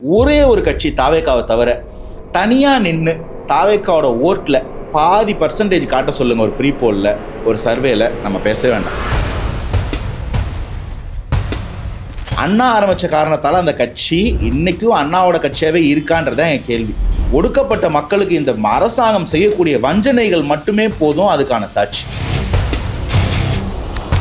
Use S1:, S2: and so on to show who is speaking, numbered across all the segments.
S1: ஒரே ஒரு கட்சி தாவேக்காவை தவிர தனியாக நின்று தாவேக்காவோட ஓட்டில் பாதி பர்சன்டேஜ் காட்ட சொல்லுங்கள். ஒரு ப்ரீ போலில், ஒரு சர்வேல நம்ம பேசவே வேண்டாம். அண்ணா ஆரம்பித்த காரணத்தால் அந்த கட்சி இன்றைக்கும் அண்ணாவோட கட்சியாகவே இருக்கான்றதான் என் கேள்வி. ஒடுக்கப்பட்ட மக்களுக்கு இந்த அரசாங்கம் செய்யக்கூடிய வஞ்சனைகள் மட்டுமே போதும் அதுக்கான சாட்சி.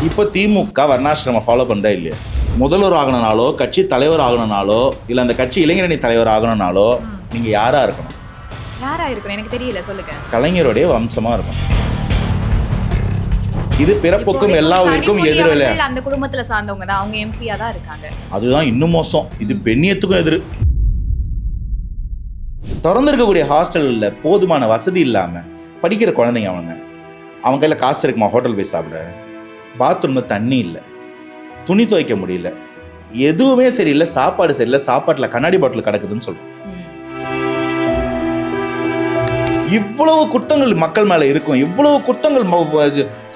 S1: இப்போ திமுக வர்ணாசிரமம் ஃபாலோ பண்ணுறா இல்லையா? முதல்வர் ஆகணுனாலோ, கட்சி தலைவர் ஆகணுனாலோ, இல்லை அந்த கட்சி இளைஞரணி தலைவர் ஆகணுனாலோ நீங்கள் யாராக இருக்கணும்?
S2: யாராக இருக்கணும் எனக்கு தெரியல, சொல்லுங்க.
S1: கலைஞருடைய வம்சமாக இருக்கணும். இது பிறப்புக்கும் எல்லா உயிருக்கும் எதிரில்லை.
S2: அந்த குடும்பத்தில் சார்ந்தவங்க தான், அவங்க எம்பியா தான் இருக்காங்க.
S1: அதுதான் இன்னும் மோசம். இது பெண்ணியத்துக்கும் எதிர். திறந்திருக்கக்கூடிய ஹாஸ்டலில் போதுமான வசதி இல்லாமல் படிக்கிற குழந்தைங்க அவங்க கையில் காசு இருக்குமா ஹோட்டல் போய் சாப்பிட? பாத்ரூமில் தண்ணி இல்லை, துணி துவைக்க முடியல, எதுவுமே சரியில்லை, சாப்பாடு சரியில்லை, சாப்பாட்டில் கண்ணாடி பாட்டில் கிடக்குதுன்னு சொல்றோம். இவ்வளவு குற்றங்கள் மக்கள் மேல இருக்கும். இவ்வளவு குற்றங்கள்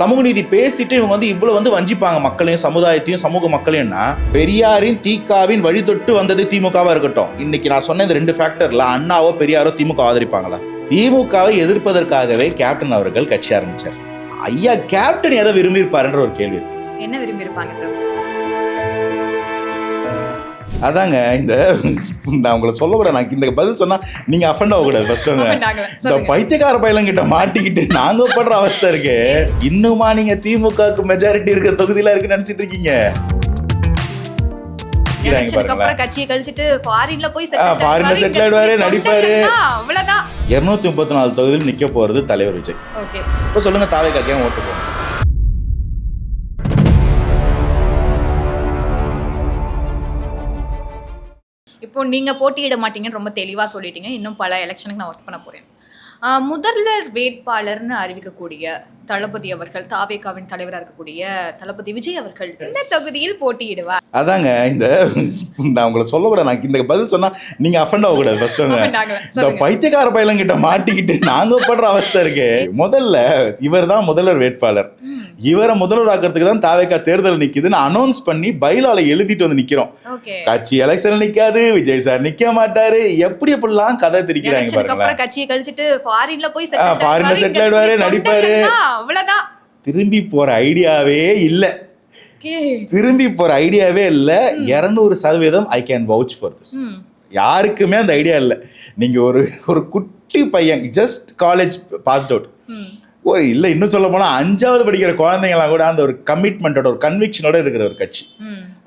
S1: சமூக நீதி பேசிட்டு இவங்க இவ்வளவு வஞ்சிப்பாங்க மக்களையும் சமுதாயத்தையும் சமூக மக்களையும்னா, பெரியாரின் தீகாவின் வழி தொட்டு வந்தது திமுகவா இருக்கட்டும். இன்னைக்கு நான் சொன்ன இந்த 2 ஃபேக்டர்ல அண்ணாவோ பெரியாரோ திமுக ஆதரிப்பாங்களா? திமுகவை எதிர்ப்பதற்காகவே கேப்டன் அவர்கள் கட்சி ஆரம்பிச்சார். ஐயா, கேப்டன் எதை விரும்பியிருப்பாருன்ற ஒரு கேள்வி இருக்கு.
S2: என்ன விரும்பியிருப்பாங்க சார்?
S1: அதாங்க நான் உங்களை சொல்லக்கூடாது. நான் இந்த பதில் சொன்னா நீங்க அஃபண்ட் ஆகக்கூடாது. ஃபர்ஸ்ட் இந்த பைத்தியக்கார பையலங்கிட்ட மாட்டிக்கிட்டு நாங்க படுற அவஸ்தை இருக்கு. இன்னுமா நீங்க திமுகவுக்கு மெஜாரிட்டி இருக்க தொகுதியில இருக்குன்னு நினைச்சிட்டு இருக்கீங்க?
S2: கட்சியை கழிச்சிட்டு ஃபாரின்ல போய்
S1: செட்டில் ஆயிடுவாரு, நடிப்பாரு. 234 தொகுதியில் நிக்க போறது தலைவர் விஜய். இப்ப சொல்லுங்க, தாவேக்காக்கு ஏன் ஓட்டு போகணும்?
S2: இப்போ நீங்க போட்டியிட மாட்டீங்கன்னு ரொம்ப தெளிவா சொல்லிட்டீங்க. இன்னும் பல எலெக்ஷனுக்கு நான் ஒர்க் பண்ண போறேன். முதல்வர் வேட்பாளர்னு அறிவிக்கக்கூடிய தளபதி அவர்கள், தாவேகாவின் தலைவராக இருக்கக்கூடிய தளபதி விஜய் அவர்கள் இந்த தொகுதியில் போட்டியிடுவார்.
S1: அதாங்க நான் உங்களை சொல்லக்கூடாது. நான் இந்த பதில் சொன்னா நீங்க அஃபண்ட் ஆகக்கூடாது. ஃபர்ஸ்ட் இந்த பைத்தியக்கார பையலங்கிட்ட மாட்டிக்கிட்டு நாங்க படுற அவஸ்தை இருக்கு. முதல்ல இவர் தான் முதல்வர் வேட்பாளர். இவரை முதல்வர் ஆக்கிறதுக்கு தான் தாவேகா தேர்தல் நிக்குதுன்னு அனௌன்ஸ் பண்ணி பைலால எழுதிட்டு வந்து நிக்கிறோம். கட்சி எலெக்ஷன் நிக்காது, விஜய் சார் நிக்க மாட்டாரு, எப்படிலாம் கதை திரிக்கிறாங்க பாருங்க.
S2: கட்சியை கழிச்சிட்டு ஃபாரின்ல போய்
S1: செட்டில் ஆயிடுவாரு, நடிப்பாரு.
S2: அவ்வளவுதான்.
S1: திரும்பி போற ஐடியாவே இல்ல. 200% I can vouch for this. யாருக்குமே அந்த ஐடியா இல்லை. நீங்க ஒரு குட்டி பையன், ஜஸ்ட் காலேஜ் பாஸ்ட் அவுட், இல்லை இன்னும் சொல்ல போனா 5வது படிக்கிற குழந்தைங்களாம் கூட அந்த ஒரு கமிட்மெண்டோட ஒரு கன்விக்ஷனோட இருக்கிற ஒரு கட்சி.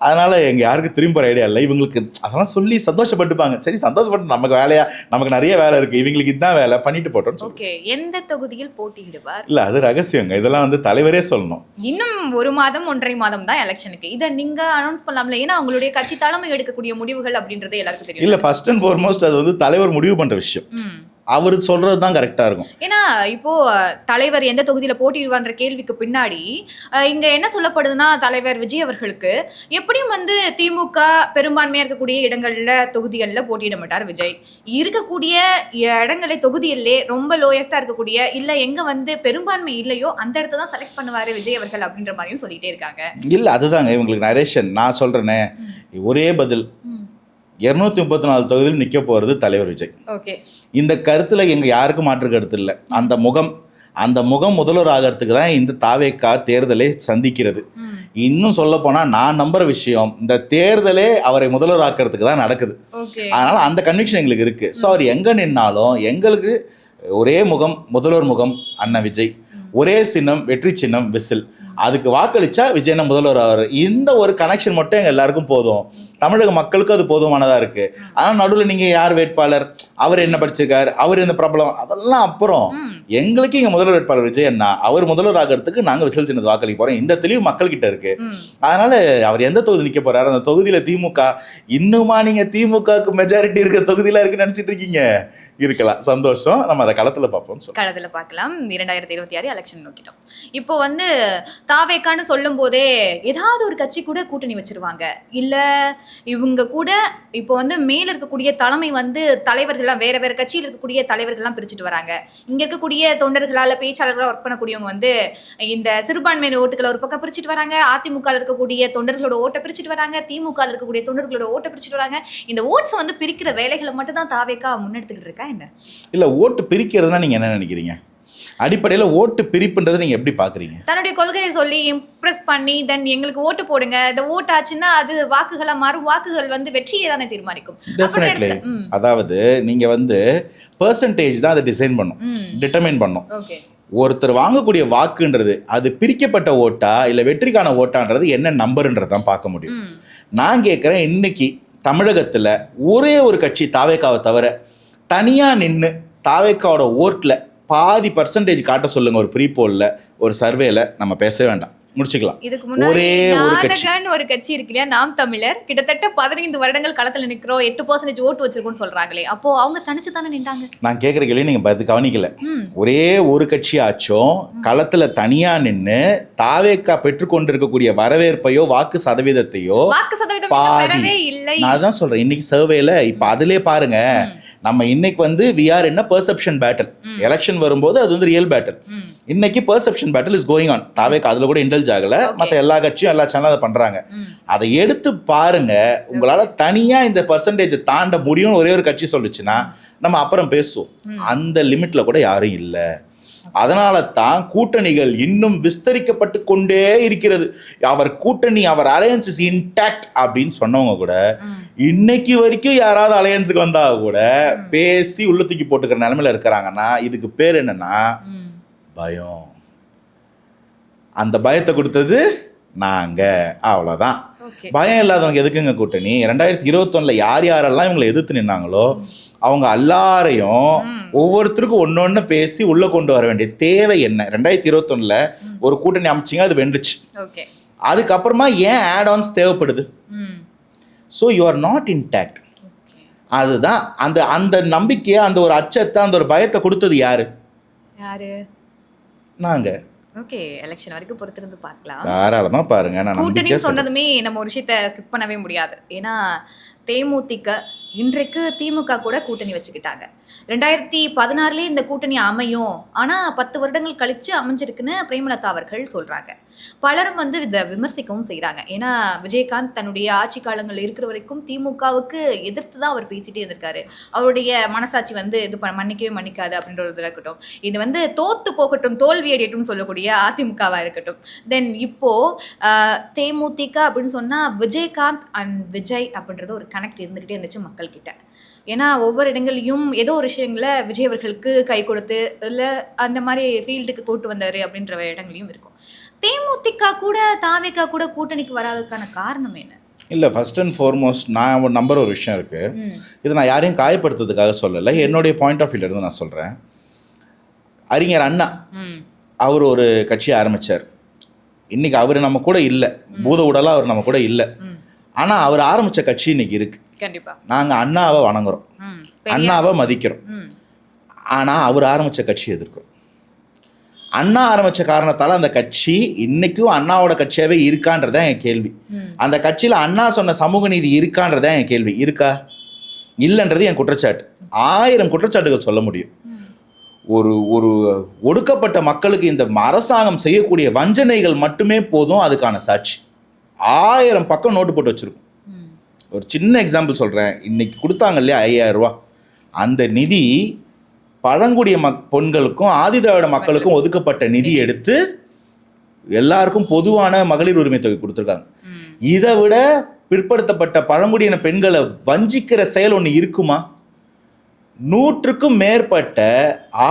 S1: அதனால எங்க யாருக்கும் திரும்ப ஐடியா இல்லை. இவங்களுக்கு அதெல்லாம் சொல்லி சந்தோஷப்பட்டுப்பாங்க. சரி, சந்தோஷப்பட்டு நமக்கு வேலையா, நமக்கு நிறைய வேலை இருக்கு, இவங்களுக்கு இதுதான் வேலை, பண்ணிட்டு போட்டோம்.
S2: ஓகே, எந்த தொகுதியில் போட்டியிடுவார்?
S1: இல்ல, அது ரகசியங்க. இதெல்லாம் தலைவரே சொல்லணும்.
S2: இன்னும் 1 மாதம் 1.5 மாதம் தான் எலெக்ஷனுக்கு. இதை நீங்க அனௌன்ஸ் பண்ணலாம்ல? ஏன்னா உங்களுடைய கட்சி தலைமை எடுக்கக்கூடிய முடிவுகள் அப்படின்றது எல்லாருக்கும் தெரியும்.
S1: இல்ல, ஃபர்ஸ்ட் அண்ட் ஃபார்மோஸ்ட் அது தலைவர் முடிவு பண்ற விஷயம். அவர் சொல்றது தான் கரெக்டா இருக்கும்.
S2: ஏன்னா இப்போ தலைவர் எந்த தொகுதியில போட்டிடுவான்ற கேள்விக்கு பின்னாடி இங்க என்ன சொல்லப்படுதுன்னா, தலைவர் விஜய் அவர்களுக்கு எப்படியும் திமுக பெரும்பான்மையா இருக்கக்கூடிய இடங்கள்ல தொகுதிகள்ல போட்டியிட மாட்டார் விஜய். இருக்கக்கூடிய இடங்களை தொகுதியிலே ரொம்ப லோயஸ்டா இருக்கக்கூடிய, இல்ல எங்க பெரும்பான்மை இல்லையோ அந்த இடத்த தான் செலக்ட் பண்ணுவாரு விஜய் அவர்கள் அப்படின்ற மாதிரியும் சொல்லிட்டே இருக்காங்க.
S1: இல்ல, அதுதாங்க இவங்களுக்கு நரேஷன். நான் சொல்றேனே, ஒரே பதில். 234 தொகுதியில் நிக்க போறது தலைவர் விஜய். இந்த கருத்துல எங்க யாருக்கும் மாற்று கருத்து இல்லை. அந்த முகம் முதல்வர் ஆகிறதுக்கு தான் இந்த தாவேகா தேர்தலை சந்திக்கிறது. இன்னும் சொல்ல போனா நான் நம்புற விஷயம், இந்த தேர்தலே அவரை முதல்வர் ஆக்கிறதுக்கு தான் நடக்குது. அதனால அந்த கன்விக்ஷன் எங்களுக்கு இருக்கு. ஸோ அவர் எங்க நின்னாலும் எங்களுக்கு ஒரே முகம், முதல்வர் முகம் அண்ணன் விஜய், ஒரே சின்னம், வெற்றி சின்னம், விசில். அதுக்கு வாக்களிச்சா விஜயன முதல்வர் ஆவார். இந்த ஒரு கனெக்ஷன் மட்டும் எங்கள் எல்லாருக்கும் போதும். தமிழக மக்களுக்கும் அது போதுமானதாக இருக்குது. ஆனால் நடுவில் நீங்கள் யார் வேட்பாளர், அவர் என்ன படிச்சிருக்காரு, அவர் என்ன பிரபலம், அதெல்லாம் அப்புறம். எங்களுக்கு இங்கே முதல்வர் வேட்பாளர் விஜய் அண்ணா, அவர் முதல்வர் ஆகிறதுக்கு நாங்கள் விசில் சின்னது வாக்களிக்க போகிறோம். இந்த தெளிவு மக்கள்கிட்ட இருக்கு. அதனால அவர் எந்த தொகுதி நிற்க போறாரு, அந்த தொகுதியில் திமுக, இன்னுமா நீங்கள் திமுகவுக்கு மெஜாரிட்டி இருக்க தொகுதியில் இருக்குன்னு நினச்சிட்டு இருக்கீங்க? இருக்கலாம், சந்தோஷம். நம்ம அதை களத்தில் பார்ப்போம்.
S2: களத்தில் பார்க்கலாம். 2026 எலெக்ஷன் நோக்கிட்டோம். இப்போ தாவேக்கான்னு சொல்லும் போதே ஏதாவது ஒரு கட்சி கூட கூட்டணி வச்சிருவாங்க, இல்ல இவங்க கூட இப்போ மேல இருக்கக்கூடிய தலைமை தலைவர்கள் தலைவர்கள்லாம் வேற வேற கட்சியில் இருக்கக்கூடிய தலைவர்கள்லாம் பிரிச்சுட்டு வராங்க. இங்க இருக்கக்கூடிய தொண்டர்களால பேச்சாளர்களா ஒர்க் பண்ணக்கூடியவங்க வந்து இந்த சிறுபான்மையினர் ஓட்டுகளை ஒரு பக்கம் பிரிச்சுட்டு வராங்க, அதிமுக இருக்கக்கூடிய தொண்டர்களோட ஓட்டை பிரிச்சுட்டு வராங்க, திமுக இருக்கக்கூடிய தொண்டர்களோட ஓட்டை பிரிச்சுட்டு வராங்க. இந்த ஓட்ஸ் வந்து பிரிக்கிற வேலைகளை மட்டும் தான் தாவேக்கா முன்னெடுத்துக்கிட்டு இருக்கா என்ன?
S1: இல்ல, ஓட்டு பிரிக்கிறதுனா நீங்க என்ன நினைக்கிறீங்க? அடிப்படையில் ஓட்டு பிரிப்புன்றதை நீங்க எப்படி பாக்குறீங்க?
S2: தன்னுடைய கொள்கையை சொல்லி இம்ப்ரெஸ் பண்ணி தென் எங்களுக்கு ஓட்டு போடுங்க, இந்த ஓட்டு ஆச்சுன்னா அது வாக்குகளா மாறும், வாக்குகள் வந்து வெற்றியை தானே தீர்மானிக்கும்.
S1: டெஃபினெட்லி. அதாவது நீங்க வந்து பெர்சன்டேஜ் தான் அதை டிசைன் பண்ணும், டிட்டர்மைன் பண்ணும்.
S2: ஓகே,
S1: ஒருத்தர் வாங்கக்கூடிய வாக்குன்றது அது பிரிக்கப்பட்ட ஓட்டா இல்லை வெற்றிக்கான ஓட்டான்றது என்ன நம்பருன்றது தான் பார்க்க முடியும். நான் கேட்குறேன், இன்னைக்கு தமிழகத்தில் ஒரே ஒரு கட்சி தாவேக்காவை தவிர தனியாக நின்று தாவேக்காவோட ஓட்டில் பாதி பர்சன்டேஜ் காட்ட சொல்லுங்க ஒரு ப்ரீ போல்ல, ஒரு சர்வேல, நம்ம பேசவே வேண்டாம், முடிச்சுக்கலாம்.
S2: இதுக்கு முன்னாடி நாடகன்னு ஒரு கட்சி இருக்கு இல்லையா, நாம் தமிழர், கிட்டத்தட்ட 15 வருடங்கள் களத்துல நிக்கிறோம், 8% ஓட்டு வச்சிருக்கோம்னு சொல்றாங்களே, அப்போ அவங்க தனிச்சு தானே நின்றாங்க.
S1: நான் கேட்குற கேள்வி நீங்க பார்த்து கவனிக்கல. ஒரே ஒரு கட்சியாச்சும் களத்துல தனியா நின்று தாவேக்கா பெற்றுக்கொண்டு இருக்கக்கூடிய வரவேற்பையோ வாக்கு சதவீதத்தையோ பாதி. நான் தான் சொல்றேன், இன்னைக்கு சர்வேல இப்ப அதுலயே பாருங்க, நம்ம இன்னைக்கு வந்து வி ஆர் என்ன பெர்செப்ஷன் பேட்டில். எலெக்ஷன் வரும்போது அது வந்து ரியல் பேட்டில். இன்னைக்கு perception battle is going on. தாவேக்கா அதுல கூட இன்டெல்ஜ் ஆகல, மற்ற எல்லா கட்சியும் எல்லா சேனலும் அதை பண்றாங்க. அதை எடுத்து பாருங்க, உங்களால தனியா இந்த பர்சன்டேஜ் தாண்ட முடியும்னு ஒரே ஒரு கட்சி சொல்லுச்சுன்னா நம்ம அப்புறம் பேசுவோம். அந்த லிமிட்ல கூட யாரும் இல்லை. அதனால தான் கூட்டணிகள் இன்னும் விஸ்தரிக்கப்பட்டு கொண்டே இருக்கிறது. அவர் கூட்டணி, அவர் அலையன்ஸ் இஸ் இன்டாக்ட் அப்படின்னு சொன்னவங்க கூட இன்னைக்கு வரைக்கும் யாராவது அலையன்ஸுக்கு வந்தா கூட பேசி உள்ள தூக்கி போட்டுக்கிற நிலைமையில இருக்கிறாங்கன்னா இதுக்கு பேர் என்னன்னா பயம். அந்த பயத்தை கொடுத்தது நாங்க, அவ்வளவுதான். பயம் இல்லாதவங்க எதுக்குங்க கூட்டணி? 2021 யார் யாரெல்லாம் இவங்களை எதிர்த்து நின்னாங்களோ அவங்க எல்லாரையும் ஒவ்வொருத்தருக்கும் ஒன்னொன்னு பேசி உள்ள கொண்டு வர வேண்டிய தேவை என்ன? 2021 ஒரு கூட்டணி அமைச்சிங்க, அது வென்றுச்சு. அதுக்கப்புறமா ஏன் ஆட் ஆன்ஸ் தேவைப்படுது? So you are not intact. அதுதான் அந்த அந்த நம்பிக்கையை, அந்த ஒரு அச்சத்தை, அந்த ஒரு பயத்தை கொடுத்தது யாரு? நாங்க.
S2: ஓகே, எலெக்ஷன் வரைக்கும் பொறுத்திருந்து பார்க்கலாம்.
S1: தாராளமா பாருங்க. நான்
S2: கூட்டணி சொன்னதுமே நம்ம ஒரு விஷயத்தை ஸ்கிப் பண்ணவே முடியாது. ஏன்னா தேமுதிக இன்றைக்கு திமுக கூட கூட்டணி வச்சுக்கிட்டாங்க. 2016 இந்த கூட்டணி அமையும், ஆனால் 10 வருடங்கள் கழித்து அமைஞ்சிருக்குன்னு பிரேமலதா அவர்கள் சொல்கிறாங்க. பலரும் வந்து இதை விமர்சிக்கவும் செய்கிறாங்க. ஏன்னா விஜயகாந்த் தன்னுடைய ஆட்சி காலங்கள் இருக்கிற வரைக்கும் திமுகவுக்கு எதிர்த்து தான் அவர் பேசிகிட்டே இருந்திருக்காரு. அவருடைய மனசாட்சி வந்து இது மன்னிக்கவே மன்னிக்காது அப்படின்ற ஒரு இதில் இருக்கட்டும், இது வந்து தோத்து போகட்டும், தோல்வி அடையட்டும் சொல்லக்கூடிய அதிமுகவாக இருக்கட்டும். தென் இப்போது தேமுதிக அப்படின்னு சொன்னால் விஜயகாந்த் அண்ட் விஜய் அப்படின்றது ஒரு கனெக்ட் இருந்துக்கிட்டே இருந்துச்சு மக்கள்கிட்ட. ஏன்னா ஒவ்வொரு இடங்கள்லையும் ஏதோ ஒரு விஷயங்களை விஜய் அவர்களுக்கு கை கொடுத்து இல்லை அந்த மாதிரி ஃபீல்டுக்கு கூட்டு வந்தார் அப்படின்ற இடங்களையும் இருக்கும். தேமுதிக கூட தாவேக்கா கூட கூட்டணிக்கு வராததுக்கான காரணம் என்ன?
S1: இல்லை, ஃபர்ஸ்ட் அண்ட் ஃபார்மோஸ்ட் நான் நம்புற ஒரு விஷயம் இருக்குது. இது நான் யாரையும் காயப்படுத்துறதுக்காக சொல்லலை, என்னுடைய பாயிண்ட் ஆஃப் வியூலேருந்து நான் சொல்கிறேன். அறிஞர் அண்ணா அவர் ஒரு கட்சியை ஆரம்பித்தார். இன்றைக்கி அவர் நம்ம கூட இல்லை, பூத உடலாக அவர் நம்ம கூட இல்லை. ஆனால் அவர் ஆரம்பித்த கட்சி இன்னைக்கு இருக்குது.
S2: கண்டிப்பாக
S1: நாங்கள் அண்ணாவை வணங்குறோம், அண்ணாவை மதிக்கிறோம். ஆனால் அவர் ஆரம்பித்த கட்சி எதிர்க்கிறோம். அண்ணா ஆரம்பித்த காரணத்தால் அந்த கட்சி இன்னைக்கும் அண்ணாவோட கட்சியாகவே இருக்கான்றதான் என் கேள்வி. அந்த கட்சியில் அண்ணா சொன்ன சமூக நீதி இருக்கான்றதான் என் கேள்வி. இருக்கா இல்லைன்றது என் குற்றச்சாட்டு. 1000 குற்றச்சாட்டுகள் சொல்ல முடியும். ஒரு ஒரு ஒடுக்கப்பட்ட மக்களுக்கு இந்த அரசாங்கம் செய்யக்கூடிய வஞ்சனைகள் மட்டுமே போதும் அதுக்கான சாட்சி. 1000 பக்கம் நோட்டு போட்டு வச்சுருக்கோம். ஒரு சின்ன எக்ஸாம்பிள் சொல்கிறேன். இன்னைக்கு கொடுத்தாங்க இல்லையா 5000 ரூபா, அந்த நிதி பழங்குடிய பெண்களுக்கும் ஆதிதிராவிட மக்களுக்கும் ஒதுக்கப்பட்ட நிதி எடுத்து எல்லாருக்கும் பொதுவான மகளிர் உரிமை தொகை கொடுத்துருக்காங்க. இதை விட பிற்படுத்தப்பட்ட பழங்குடியின பெண்களை வஞ்சிக்கிற செயல் ஒன்று இருக்குமா? 100க்கும் மேற்பட்ட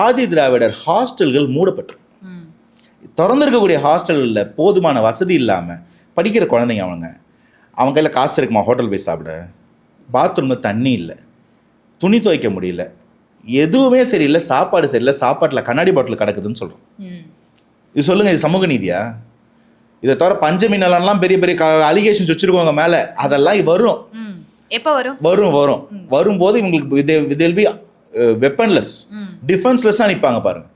S1: ஆதி திராவிடர் ஹாஸ்டல்கள் மூடப்பட்டு, திறந்திருக்கக்கூடிய ஹாஸ்டலில் போதுமான வசதி இல்லாமல் படிக்கிற குழந்தைங்க, அவங்க கையில் காசு இருக்குமா ஹோட்டல் போய் சாப்பிட? பாத்ரூமில் தண்ணி இல்லை, துணி துவைக்க முடியல, எதுவுமே சரியில்லை, சாப்பாடு சரியில்லை, சாப்பாட்டில் கண்ணாடி பாட்டில் கிடக்குதுன்னு சொல்கிறோம். இது சொல்லுங்கள், இது சமூக நீதியா? இதை தவிர பஞ்சமி நலன்லாம் பெரிய பெரிய அலிகேஷன்ஸ் வச்சுருக்கவங்க மேலே அதெல்லாம் வரும்.
S2: எப்போ வரும்?
S1: வரும். வரும்போது இவங்களுக்கு இதில் பி வெப்பன்லெஸ், டிஃபென்ஸ்லெஸ்ஸாக நிற்பாங்க பாருங்கள்.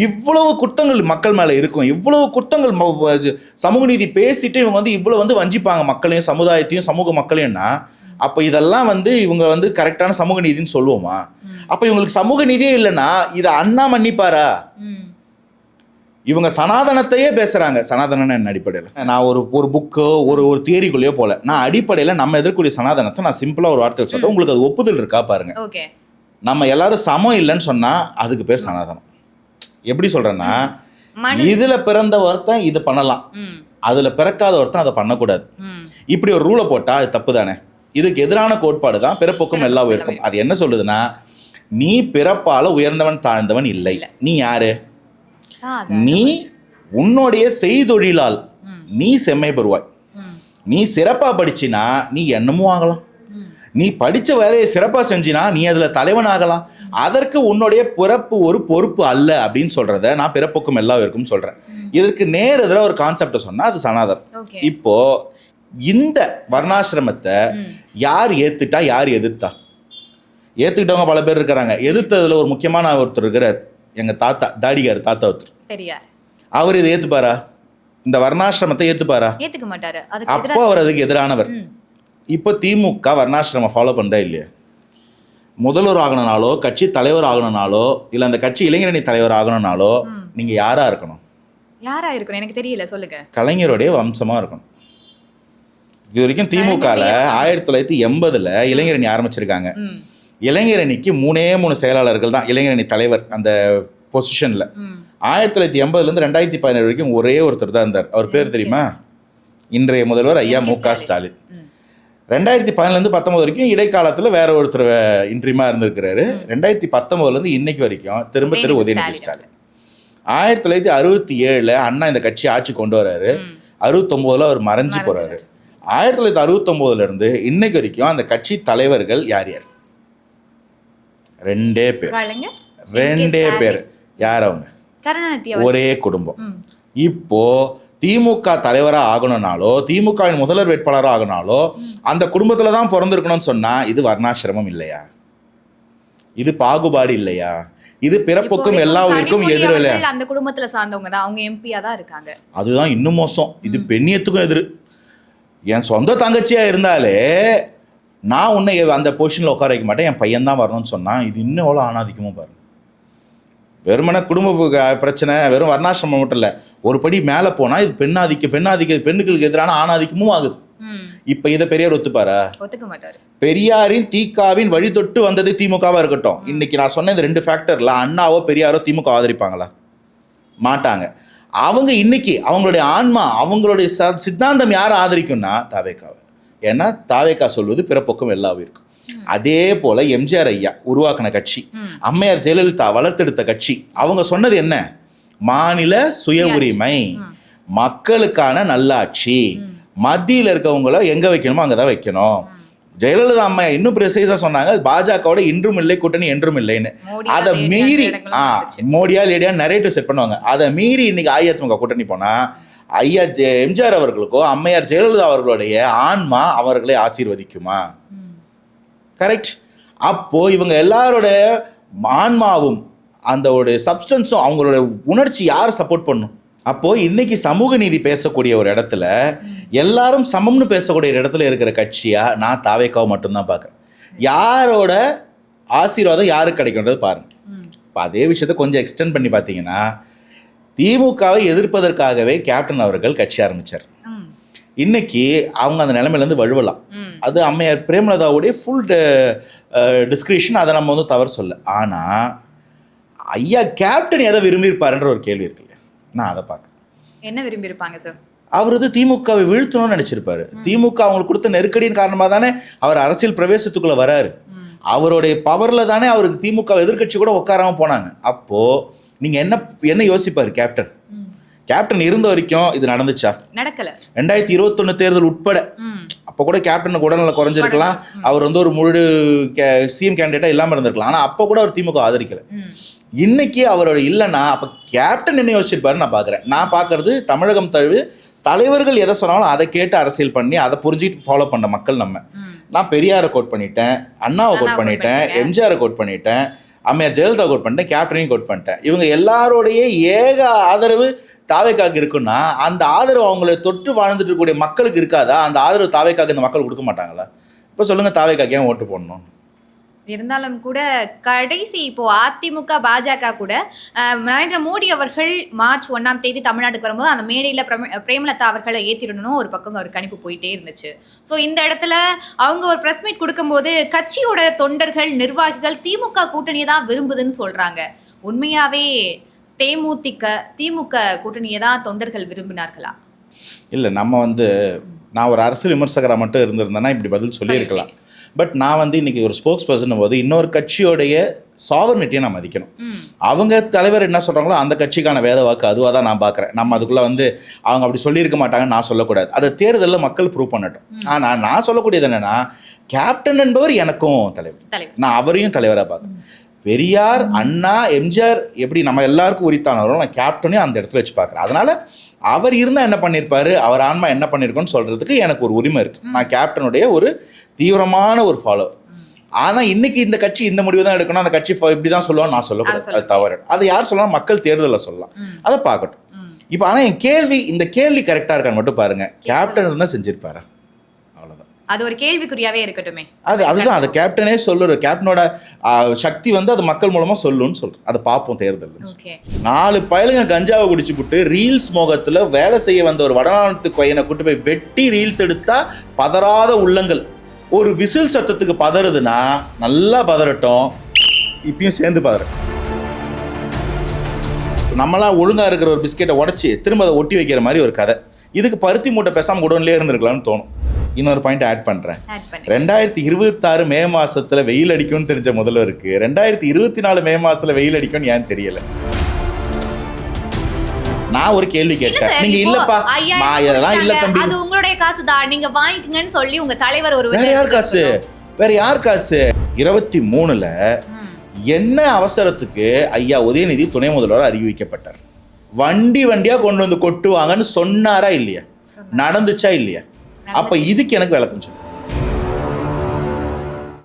S1: இவ்வளவு குற்றங்கள் மக்கள் மேலே இருக்கும், இவ்வளவு குற்றங்கள் சமூக நீதி பேசிட்டு இவங்க வந்து இவ்வளோ வந்து வஞ்சிப்பாங்க மக்களையும் சமுதாயத்தையும் சமூக மக்களையும்னா அப்போ இதெல்லாம் வந்து இவங்க வந்து கரெக்டான சமூக நீதினு சொல்லுவோமா? அப்போ இவங்களுக்கு சமூக நீதியே இல்லைன்னா இதை அண்ணா மன்னிப்பாரா? இவங்க சனாதனத்தையே பேசுறாங்க. சனாதனம் என்ன அடிப்படையில்? நான் ஒரு புக்கோ ஒரு தியரிக்குள்ளேயோ போல, நான் அடிப்படையில் நம்ம எதிர்க்கூடிய சனாதனத்தை நான் சிம்பிளா ஒரு வார்த்தை சொல்றேன், உங்களுக்கு அது ஒப்புதல் இருக்கா பாருங்க. நம்ம எல்லாரும் சமம் இல்லைன்னு சொன்னா அதுக்கு பேர் சனாதனம். எப்படி சொல்றேன்னா, இதுல பிறந்த ஒருத்தன் இது பண்ணலாம், அதுல பிறக்காத ஒருத்தன் அதை பண்ணக்கூடாது. இப்படி ஒரு ரூலை போட்டா அது தப்பு தானே? இதுக்கு எதிரான கோட்பாடு தான் பிறப்புக்கும் எல்லா உயர்க்கும். அது என்ன சொல்லுதுன்னா, நீ பிறப்பால உயர்ந்தவன் தாழ்ந்தவன் இல்லை. நீ யாரு? நீ உன்னுடைய செய்தொழிலால் நீ செம்மை பெறுவாய். நீ சிறப்பா படிச்சினா நீ என்னமும் ஆகலாம். நீ படிச்ச வேலையை சிறப்பா செஞ்சினா நீ அதுல தலைவன் ஆகலாம். அதற்கு உன்னுடைய பிறப்பு ஒரு பொறுப்பு அல்ல அப்படின்னு சொல்றத நான் பிறப்புக்கும் எல்லா இருக்கும் சொல்றேன். இதற்கு நேர் எதிராக ஒரு கான்செப்டை சொன்னா அது சனாதனம். இப்போ இந்த வர்ணாசிரமத்தை யார் ஏத்துட்டா யார் எதிர்த்தா? ஏத்துக்கிட்டவங்க பல பேர் இருக்கிறாங்க. எதிர்த்ததுல ஒரு முக்கியமான ஒருத்தர் இருக்கிறார், எங்க தாத்தா, தாடிகார் தாத்தா ஒருத்தர். அவர் இதை ஏத்துப்பாரா? இந்த வர்ணாசிரமத்தை ஏத்துப்பாரா?
S2: ஏத்துக்க மாட்டாரு.
S1: அப்போ அவர் அதுக்கு எதிரானவர். இப்போ திமுக வர்ணாசிரமம் ஃபாலோ பண்ணுறா இல்லையா? முதல்வர் ஆகணும்னாலோ கட்சி தலைவர் ஆகணும்னாலோ இல்லை அந்த கட்சி இளைஞரணி தலைவர் ஆகணும்னாலோ நீங்க யாரா இருக்கணும்?
S2: யாரா இருக்கணும் எனக்கு தெரியல, சொல்லுங்க.
S1: கலைஞருடைய வம்சமா இருக்கணும். இது வரைக்கும் திமுகல 1980 இளைஞரணி ஆரம்பிச்சிருக்காங்க. இளைஞரணிக்கு 3 செயலாளர்கள் தான் இளைஞரணி தலைவர் அந்த பொசிஷன்ல. 1980 2017 வரைக்கும் ஒரே ஒருத்தர் தான் இருந்தார். அவர் பேர் தெரியுமா? இன்றைய முதல்வர் ஐயா மு.க. ஸ்டாலின். 2017 19 வரைக்கும் இடைக்காலத்தில் வேற ஒருத்தர் இன்ட்ரீமா இருந்திருக்கிறாரு. 2019 இன்னைக்கு வரைக்கும் திரும்ப உதயநிதி ஸ்டாலின். 1967 அண்ணா இந்த கட்சி ஆட்சி கொண்டு வர்றாரு. 69 அவர் மறைஞ்சு போறாரு. 1969 இருந்து இன்னைக்கு வரைக்கும் அந்த கட்சி தலைவர்கள் யார் யார்? 2 பேர். யார் அவங்க? ஒரே குடும்பம். இப்போ திமுக தலைவராக ஆகணும்னாலோ திமுகவின் முதல்வர் வேட்பாளராக ஆகணும்னாலோ அந்த குடும்பத்துல தான் பிறந்திருக்கணும்னு சொன்னா இது வர்ணாசிரமம் இல்லையா? இது பாகுபாடு இல்லையா? இது பிறப்புக்கும் எல்லா உயிருக்கும் எதிர் இல்லையா?
S2: அந்த குடும்பத்துல சார்ந்தவங்க தான், அவங்க எம்பியா தான் இருக்காங்க.
S1: அதுதான் இன்னும் மோசம். இது பெண்ணியத்துக்கும் எதிர். என் சொந்த தங்கச்சியா இருந்தாலே நான் உன்னை அந்த பொசிஷன்ல உட்கார வைக்க மாட்டேன், என் பையன் தான் வரணும்னு சொன்னா இது இன்னும் எவ்வளோ ஆணாதிக்கமும் பாருங்க. வெறுமன குடும்ப பிரச்சனை வெறும் வர்ணாசிரமம் மட்டும் இல்லை, ஒரு படி மேலே போனால் இது பெண்ணுகளுக்கு எதிரான ஆணாதிக்கமும் ஆகுது. இப்போ இதை பெரியார் ஒத்துப்பாரா?
S2: ஒத்துக்க மாட்டாரு.
S1: பெரியாரின் தீக்காவின் வழி தொட்டு வந்தது திமுகவா இருக்கட்டும். இன்னைக்கு நான் சொன்ன இந்த 2 ஃபேக்டர்ல அண்ணாவோ பெரியாரோ திமுக ஆதரிப்பாங்களா? மாட்டாங்க. அவங்க இன்னைக்கு அவங்களுடைய ஆன்மா அவங்களுடைய சித்தாந்தம் யாரை ஆதரிக்கும்னா தாவேக்காவை. ஏன்னா தாவேக்கா சொல்வது பிறப்பொக்கும் எல்லாவும் இருக்கும். அதே போல எம்ஜிஆர் ஐயா உருவாக்கின கட்சி, அம்மையார் ஜெயலலிதா வளர்த்தெடுத்த கட்சி, அவங்க சொன்னது என்ன? மாநில சுய உரிமை, மக்களுக்கான நல்லாட்சி, மத்தியில் இருக்கவங்கள எங்க வைக்கணுமோ அங்கதான் வைக்கணும். ஜெயலலிதா அம்மா இன்னும் ப்ரிசைஸா சொன்னாங்க, பாஜகவோட இன்றும் இல்லை கூட்டணி என்றும் இல்லைன்னு. அதை மீறி மோடியா லேடியா நரேட்டிவ் செட் பண்ணுவாங்க. அதை மீறி இன்னைக்கு அஇஅதிமுக கூட்டணி போனா ஐயா எம்ஜிஆர் அவர்களுக்கோ அம்மையார் ஜெயலலிதா அவர்களுடைய ஆன்மா அவர்களை ஆசீர்வதிக்குமா? கரெக்ட். அப்போ இவங்க எல்லாரோட ஆன்மாவும் அந்த சப்ஸ்டன்ஸும் அவங்களோட உணர்ச்சி யாரை சப்போர்ட் பண்ணும்? அப்போ இன்னைக்கு சமூக நீதி பேசக்கூடிய ஒரு இடத்துல எல்லாரும் சமம்னு பேசக்கூடிய ஒரு இடத்துல இருக்கிற கட்சியா நான் தாவேக்காவை மட்டும்தான் பார்க்குறேன். யாரோட ஆசீர்வாதம் யாருக்கு கிடைக்கும்ன்றது பாருங்க. இப்போ அதே விஷயத்த கொஞ்சம் எக்ஸ்டெண்ட் பண்ணி பார்த்தீங்கன்னா, திமுகவை எதிர்ப்பதற்காகவே கேப்டன் அவர்கள் கட்சி ஆரம்பித்தார். இன்னைக்கு அவங்க அந்த நிலைமையிலேருந்து வழுவலாம். அது அம்மையார் பிரேமலதாவுடைய ஃபுல் டிஸ்கிரிப்ஷன், அதை நம்ம தவறு சொல்ல. ஆனால் ஐயா கேப்டன் எதை விரும்பியிருப்பாருன்ற ஒரு கேள்வி இருக்கு இல்லையா? நான் அதை பார்க்குறேன்.
S2: என்ன விரும்பியிருப்பாங்க சார்?
S1: அவர் திமுகவை வீழ்த்தணும்னு நினச்சிருப்பாரு. திமுக அவங்களுக்கு கொடுத்த நெருக்கடியின் காரணமாக தானே அவர் அரசியல் பிரவேசத்துக்குள்ளே வராரு. அவருடைய பவரில் தானே அவருக்கு திமுக எதிர்கட்சி கூட உட்காராமல் போனாங்க. அப்போது நீங்கள் என்ன யோசிப்பார் கேப்டன்? கேப்டன் இருந்த வரைக்கும் இது நடந்துச்சா? நடக்கல. 2021 தேர்தல் உட்பட அப்போ கூட கேப்டனுக்கு உடல்நல குறைஞ்சிருக்கலாம். அவர் ஒரு முழு சிஎம் கேண்டிடேட்டா இல்லாமல் இருந்திருக்கலாம். ஆனால் அப்போ கூட அவர் திமுக ஆதரிக்கல. இன்னைக்கு அவரோட இல்லைன்னா அப்போ கேப்டன் என்ன யோசிச்சிருப்பாரு நான் பார்க்குறேன். நான் பார்க்கறது தமிழகம் தழுவி தலைவர்கள் எதை சொன்னாலும் அதை கேட்டு அரசியல் பண்ணி அதை புரிஞ்சுட்டு ஃபாலோ பண்ண மக்கள் நம்ம. நான் பெரியாரை கோட் பண்ணிட்டேன், அண்ணாவை கோட் பண்ணிட்டேன், எம்ஜிஆரை கோட் பண்ணிட்டேன், அம்மையார் ஜெயலலிதா கோட் பண்ணிட்டேன், கேப்டனையும் கோட் பண்ணிட்டேன். இவங்க எல்லாரோடைய ஏக ஆதரவு தாவேக்காக்கு இருக்குன்னா அந்த ஆதரவு அவங்களை தொட்டு வாழ்ந்துட்டு இருக்கக்கூடிய மக்களுக்கு இருக்காதா? அந்த ஆதரவு தாவேக்காக்கு இந்த மக்கள் கொடுக்க மாட்டாங்களா? இப்போ சொல்லுங்கள் தாவேக்காக்கு ஏன் ஓட்டு போடணும்?
S2: இருந்தாலும் கூட கடைசி இப்போ அதிமுக பாஜக கூட நரேந்திர மோடி அவர்கள் மார்ச் 1ஆம் தேதி தமிழ்நாட்டுக்கு வரும்போது அந்த மேடையில் பிரேமலதா அவர்களை ஏற்றிடணும் ஒரு பக்கம் ஒரு கணிப்பு போயிட்டே இருந்துச்சு. ஸோ இந்த இடத்துல அவங்க ஒரு ப்ரெஸ் மீட் கொடுக்கும்போது கட்சியோட தொண்டர்கள் நிர்வாகிகள் திமுக கூட்டணியை தான் விரும்புதுன்னு சொல்றாங்க. உண்மையாவே திமுக கூட்டணியை தான் தொண்டர்கள் விரும்பினார்களா?
S1: இல்லை, நம்ம நான் ஒரு அரசியல் விமர்சகராக மட்டும் இருந்திருந்தேன்னா இப்படி பதில் சொல்லியிருக்கலாம். பட் நான் இன்றைக்கி ஒரு ஸ்போக்ஸ் பர்சன் போது இன்னொரு கட்சியோடைய சாவர்னிட்டியை நான் மதிக்கணும். அவங்க தலைவர் என்ன சொல்கிறாங்களோ அந்த கட்சிக்கான வேத வாக்கு அதுவாக தான் நான் பார்க்குறேன். நம்ம அதுக்குள்ளே அவங்க அப்படி சொல்லியிருக்க மாட்டாங்கன்னு நான் சொல்லக்கூடாது. அதை தேர்தலில் மக்கள் ப்ரூவ் பண்ணட்டும். ஆனால் நான் சொல்லக்கூடியது என்னென்னா, கேப்டன் என்பவர் எனக்கும் தலைவர், நான் அவரையும் தலைவராக பார்க்குறேன். பெரியார், அண்ணா, எம்ஜிஆர் எப்படி நம்ம எல்லாருக்கும் உரித்தானவரும் நான் கேப்டனையும் அந்த இடத்துல வச்சு பார்க்குறேன். அதனால் அவர் இருந்தால் என்ன பண்ணியிருப்பார், அவர் ஆன்மா என்ன பண்ணியிருக்கோன்னு சொல்கிறதுக்கு எனக்கு ஒரு உரிமை இருக்குது. நான் கேப்டனுடைய ஒரு தீவிரமான ஒரு ஃபாலோவர். ஆனால் இன்றைக்கி இந்த கட்சி இந்த முடிவு தான் எடுக்கணும், அந்த கட்சி இப்படி தான் சொல்லுவான்னு நான் சொல்லக்கூடாது. அது தவறு. அதை யார் சொல்லலாம்? மக்கள் தேர்தலில் சொல்லலாம். அதை பார்க்கட்டும். இப்போ ஆனால் இந்த கேள்வி கரெக்டாக இருக்கான்னு மட்டும் பாருங்கள். கேப்டன் இருந்தால் செஞ்சிருப்பாரு, அவ்வளோதான்.
S2: அது ஒரு கேள்விக்குறியாவே இருக்கட்டுமே.
S1: அதுதான் அது கேப்டனே சொல்லுற. கேப்டனோட சக்தி அது மக்கள் மூலமாக சொல்லுன்னு சொல்கிறேன். அதை பார்ப்போம் தேர்தல். 4 பயலுங்க கஞ்சாவை குடிச்சுப்புட்டு ரீல்ஸ் மோகத்தில் வேலை செய்ய வந்த ஒரு வடநாட்டு பையனை கூட்டு போய் வெட்டி ரீல்ஸ் எடுத்தா பதறாத உள்ளங்கள் ஒரு விசில் சத்தத்துக்கு பதறுதுன்னா நல்லா பதறட்டும், இப்பயும் சேர்ந்து பதறட்டும். நம்மளாம் ஒழுங்காக இருக்கிற ஒரு பிஸ்கெட்டை உடச்சி திரும்ப அதை ஒட்டி வைக்கிற மாதிரி ஒரு கதை. இதுக்கு பருத்தி மூட்டை பேசாமல் குடோன்லேயே இருந்திருக்கலாம்னு தோணும். இன்னொரு பாயிண்ட் ஆட் பண்ணுறேன். 2026 மே மாதத்தில் வெயில் அடிக்கும்னு தெரிஞ்ச முதல்வருக்கு 2024 மே மாதத்தில் வெயில் அடிக்கும்னு ஏன் தெரியல? நான் ஒரு கேள்வி கேட்டேன். நீங்க இல்லப்பா இதெல்லாம் இல்ல தம்பி,
S2: அது உங்களுடைய காசு தான், நீங்க வாங்கிக்கங்கன்னு சொல்லி உங்க தலைவர் ஒரு
S1: வேற யார் காசு 23ல என்ன அவசரத்துக்கு ஐயா உதயநிதி துணை முதல்வர் அறிவிக்கப்பட்டார்? வண்டியா கொண்டு கொட்டுவாங்கன்னு சொன்னாரா இல்லையா? நடந்துச்சா இல்லையா? அப்ப இதுக்கு எனக்கு விளக்கம் சொல்லு.